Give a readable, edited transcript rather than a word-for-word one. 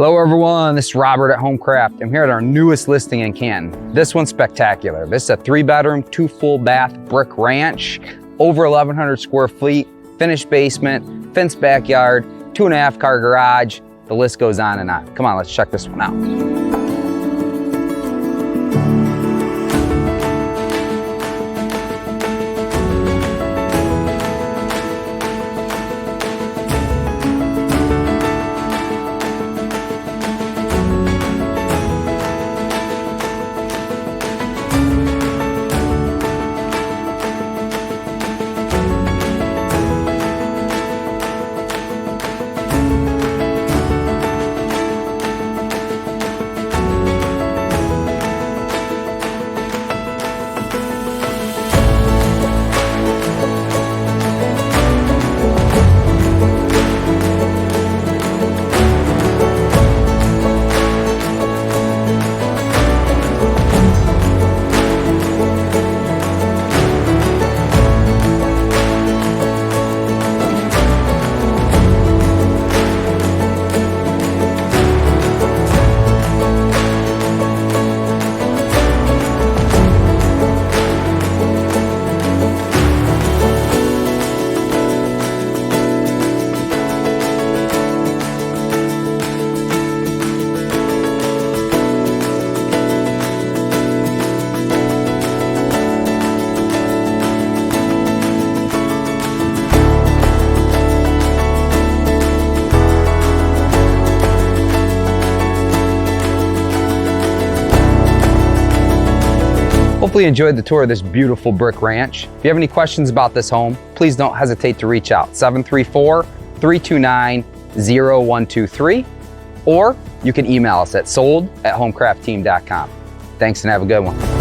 Hello everyone, this is Robert at HomeCraft. I'm here at our newest listing in Canton. This one's spectacular. This is a 3-bedroom, 2 full bath brick ranch, over 1,100 square feet, finished basement, fenced backyard, 2.5 car garage. The list goes on and on. Come on, let's check this one out. Hopefully you enjoyed the tour of this beautiful brick ranch. If you have any questions about this home, please don't hesitate to reach out, 734-329-0123, or you can email us at sold@homecraftteam.com. Thanks and have a good one.